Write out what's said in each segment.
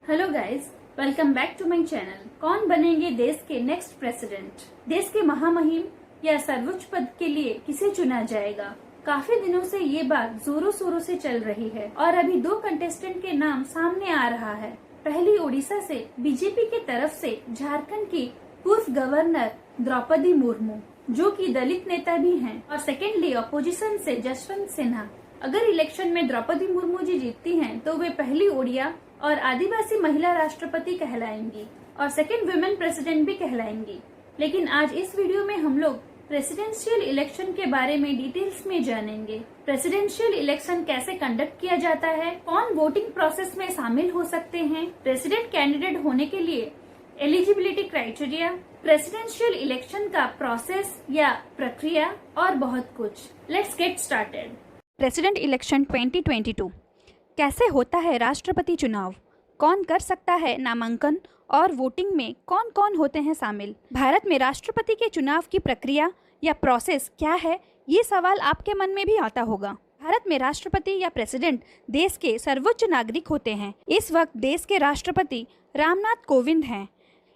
Hello guys, welcome back to my channel. कौन बनेंगे देश के नेक्स्ट प्रेसिडेंट? देश के महामहिम या सर्वोच्च पद के लिए किसे चुना जाएगा? काफी दिनों से ये बात जोरों शोरों से चल रही है और अभी दो कंटेस्टेंट के नाम सामने आ रहा है। पहली उड़ीसा से बीजेपी की तरफ से झारखंड की पूर्व गवर्नर द्रौपदी मुर्मू, जो कि दलित नेता भी हैं, और सेकेंडली अपोजिशन से जसवंत सिन्हा। अगर इलेक्शन में द्रौपदी मुर्मू जी जीतती हैं, तो वे पहली ओडिया और आदिवासी महिला राष्ट्रपति कहलाएंगी और सेकेंड वुमेन प्रेसिडेंट भी कहलाएंगी। लेकिन आज इस वीडियो में हम लोग प्रेसिडेंशियल इलेक्शन के बारे में डिटेल्स में जानेंगे। प्रेसिडेंशियल इलेक्शन कैसे कंडक्ट किया जाता है, कौन वोटिंग प्रोसेस में शामिल हो सकते हैं, प्रेसिडेंट कैंडिडेट होने के लिए एलिजिबिलिटी क्राइटेरिया, प्रेसिडेंशियल इलेक्शन का प्रोसेस या प्रक्रिया और बहुत कुछ। Let's get started. President election 2022 कैसे होता है? राष्ट्रपति चुनाव कौन कर सकता है? नामांकन और वोटिंग में कौन कौन होते हैं शामिल? भारत में राष्ट्रपति के चुनाव की प्रक्रिया या प्रोसेस क्या है? ये सवाल आपके मन में भी आता होगा। भारत में राष्ट्रपति या प्रेसिडेंट देश के सर्वोच्च नागरिक होते हैं। इस वक्त देश के राष्ट्रपति रामनाथ कोविंद हैं।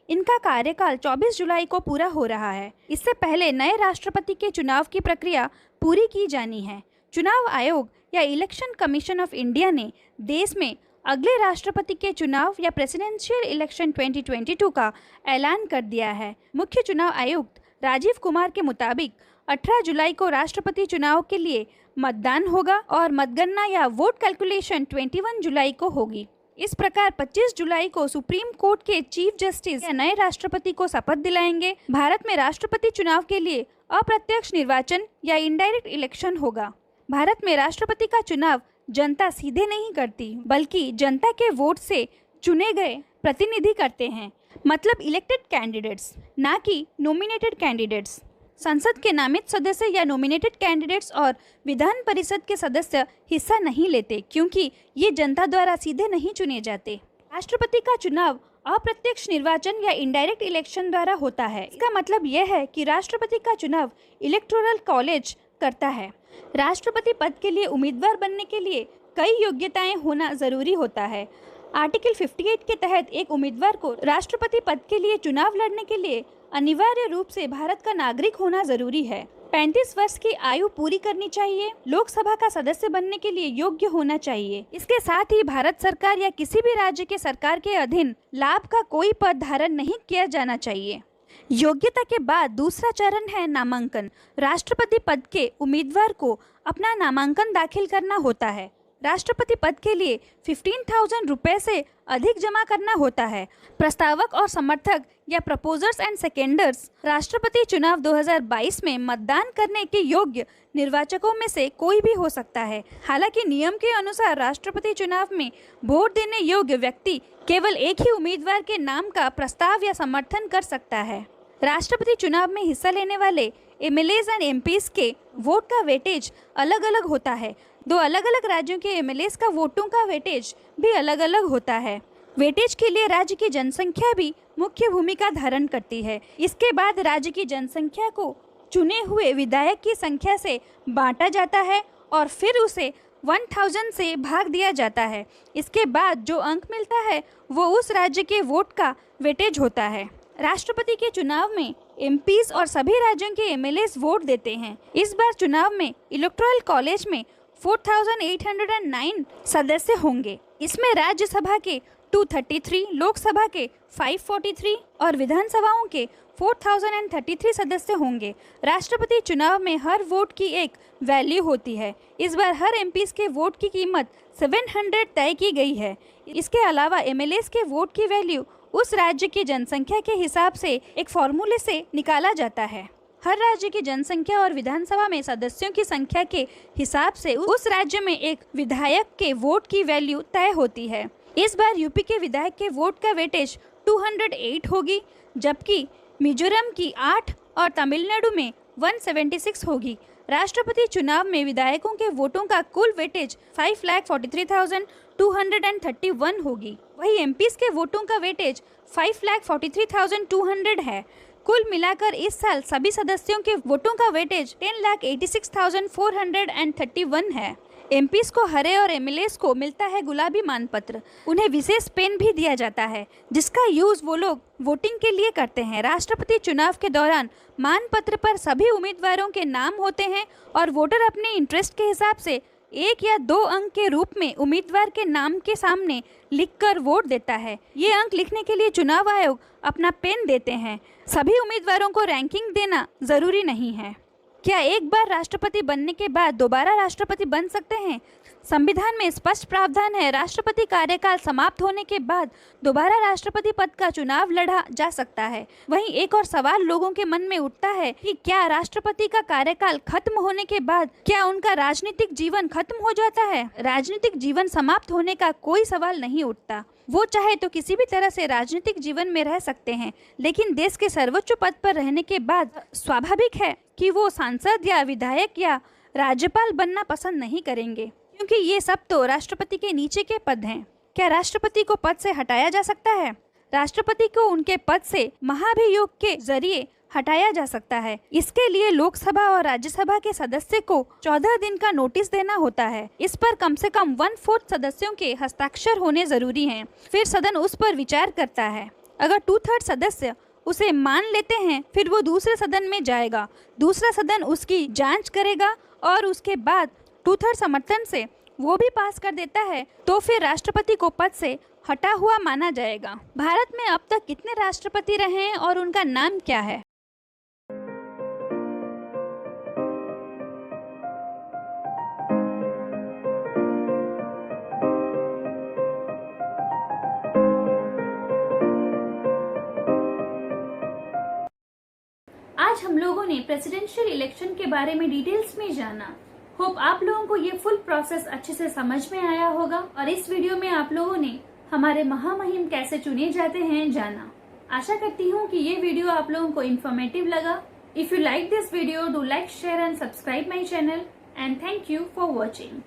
इनका कार्यकाल 24 जुलाई को पूरा हो रहा है। इससे पहले नए राष्ट्रपति के चुनाव की प्रक्रिया पूरी की जानी है। चुनाव आयोग या इलेक्शन कमीशन ऑफ इंडिया ने देश में अगले राष्ट्रपति के चुनाव या प्रेसिडेंशियल इलेक्शन 2022 का ऐलान कर दिया है। मुख्य चुनाव आयुक्त राजीव कुमार के मुताबिक 18 जुलाई को राष्ट्रपति चुनाव के लिए मतदान होगा और मतगणना या वोट कैलकुलेशन 21 जुलाई को होगी। इस प्रकार 25 जुलाई को सुप्रीम कोर्ट के चीफ जस्टिस या नए राष्ट्रपति को शपथ दिलाएंगे। भारत में राष्ट्रपति चुनाव के लिए अप्रत्यक्ष निर्वाचन या इनडायरेक्ट इलेक्शन होगा। भारत में राष्ट्रपति का चुनाव जनता सीधे नहीं करती, बल्कि जनता के वोट से चुने गए प्रतिनिधि करते हैं, मतलब इलेक्टेड कैंडिडेट्स, ना कि नॉमिनेटेड कैंडिडेट्स। संसद के नामित सदस्य या नॉमिनेटेड कैंडिडेट्स और विधान परिषद के सदस्य हिस्सा नहीं लेते, क्योंकि ये जनता द्वारा सीधे नहीं चुने जाते। राष्ट्रपति का चुनाव अप्रत्यक्ष निर्वाचन या इनडायरेक्ट इलेक्शन द्वारा होता है। इसका मतलब यह है कि राष्ट्रपति का चुनाव इलेक्टोरल कॉलेज करता है। राष्ट्रपति पद के लिए उम्मीदवार बनने के लिए कई योग्यताएं होना जरूरी होता है। आर्टिकल 58 के तहत एक उम्मीदवार को राष्ट्रपति पद के लिए चुनाव लड़ने के लिए अनिवार्य रूप से भारत का नागरिक होना जरूरी है। 35 वर्ष की आयु पूरी करनी चाहिए। लोकसभा का सदस्य बनने के लिए योग्य होना चाहिए। इसके साथ ही भारत सरकार या किसी भी राज्य के सरकार के अधीन लाभ का कोई पद धारण नहीं किया जाना चाहिए। योग्यता के बाद दूसरा चरण है नामांकन। राष्ट्रपति पद के उम्मीदवार को अपना नामांकन दाखिल करना होता है। राष्ट्रपति पद के लिए 15,000 रुपये से अधिक जमा करना होता है। प्रस्तावक और समर्थक या प्रपोजर्स एंड सेकेंडर्स राष्ट्रपति चुनाव 2022 में मतदान करने के योग्य निर्वाचकों में से कोई भी हो सकता है। हालांकि नियम के अनुसार राष्ट्रपति चुनाव में वोट देने योग्य व्यक्ति केवल एक ही उम्मीदवार के नाम का प्रस्ताव या समर्थन कर सकता है। राष्ट्रपति चुनाव में हिस्सा लेने वाले एमएलएज एंड एमपीज के वोट का वेटेज अलग अलग होता है। दो अलग अलग राज्यों के एमएलएज का वोटों का वेटेज भी अलग अलग होता है। वेटेज के लिए राज्य की जनसंख्या भी मुख्य भूमिका धारण करती है। इसके बाद राज्य की जनसंख्या को चुने हुए विधायक की संख्या से बांटा जाता है और फिर उसे 1000 से भाग दिया जाता है। इसके बाद जो अंक मिलता है वो उस राज्य के वोट का वेटेज होता है। राष्ट्रपति के चुनाव में एमपीज और सभी राज्यों के एमएलएज वोट देते हैं। इस बार चुनाव में इलेक्टोरल कॉलेज में 4809 सदस्य होंगे। इसमें राज्यसभा के 233, लोकसभा के 543 और विधानसभाओं के 4033 सदस्य होंगे। राष्ट्रपति चुनाव में हर वोट की एक वैल्यू होती है। इस बार हर एमपीज के वोट की कीमत 700 तय की गई है। इसके अलावा एमएलएज के वोट की वैल्यू उस राज्य की जनसंख्या के हिसाब से एक फॉर्मूले से निकाला जाता है। हर राज्य की जनसंख्या और विधानसभा में सदस्यों की संख्या के हिसाब से उस राज्य में एक विधायक के वोट की वैल्यू तय होती है। इस बार यूपी के विधायक के वोट का वेटेज 208 होगी, जबकि मिजोरम की 8 और तमिलनाडु में 176 होगी। राष्ट्रपति चुनाव में विधायकों के वोटों का कुल वेटेज 5,43,231 होगी। वही एमपीज के वोटों का वेटेज 5,43,200 है। कुल मिलाकर इस साल सभी सदस्यों के वोटों का वेटेज 10,86,431 है। एमपीज को हरे और एमएलएस को मिलता है गुलाबी मानपत्र। उन्हें विशेष पेन भी दिया जाता है जिसका यूज वो लोग वोटिंग के लिए करते हैं। राष्ट्रपति चुनाव के दौरान मानपत्र पर सभी उम्मीदवारों के नाम होते हैं और वोटर अपने इंटरेस्ट के हिसाब से 1 या 2 अंक के रूप में उम्मीदवार के नाम के सामने लिखकर वोट देता है। ये अंक लिखने के लिए चुनाव आयोग अपना पेन देते हैं। सभी उम्मीदवारों को रैंकिंग देना जरूरी नहीं है। क्या एक बार राष्ट्रपति बनने के बाद दोबारा राष्ट्रपति बन सकते हैं? संविधान में स्पष्ट प्रावधान है, राष्ट्रपति कार्यकाल समाप्त होने के बाद दोबारा राष्ट्रपति पद का चुनाव लड़ा जा सकता है। वहीं एक और सवाल लोगों के मन में उठता है कि क्या राष्ट्रपति का कार्यकाल खत्म होने के बाद क्या उनका राजनीतिक जीवन खत्म हो जाता है? राजनीतिक जीवन समाप्त होने का कोई सवाल नहीं उठता। वो चाहे तो किसी भी तरह से राजनीतिक जीवन में रह सकते हैं, लेकिन देश के सर्वोच्च पद पर रहने के बाद स्वाभाविक है कि वो सांसद या विधायक या राज्यपाल बनना पसंद नहीं करेंगे, क्योंकि ये सब तो राष्ट्रपति के नीचे के पद हैं। क्या राष्ट्रपति को पद से हटाया जा सकता है? राष्ट्रपति को उनके पद से महाभियोग के जरिए हटाया जा सकता है। इसके लिए लोकसभा और राज्यसभा के सदस्य को 14 दिन का नोटिस देना होता है। इस पर कम से कम 1/4 सदस्यों के हस्ताक्षर होने जरूरी हैं। फिर सदन उस पर विचार करता है। अगर 2/3 सदस्य उसे मान लेते हैं, फिर वो दूसरे सदन में जाएगा। दूसरा सदन उसकी जांच करेगा और उसके बाद 2/3 समर्थन से वो भी पास कर देता है, तो फिर राष्ट्रपति को पद से हटा हुआ माना जाएगा। भारत में अब तक कितने राष्ट्रपति रहे हैं और उनका नाम क्या है? आज हम लोगों ने प्रेसिडेंशियल इलेक्शन के बारे में डिटेल्स में जाना। होप आप लोगों को ये फुल प्रोसेस अच्छे से समझ में आया होगा और इस वीडियो में आप लोगों ने हमारे महामहिम कैसे चुने जाते हैं जाना। आशा करती हूँ कि ये वीडियो आप लोगों को इन्फॉर्मेटिव लगा। If you like this video, do like, share and subscribe my channel and thank you for watching.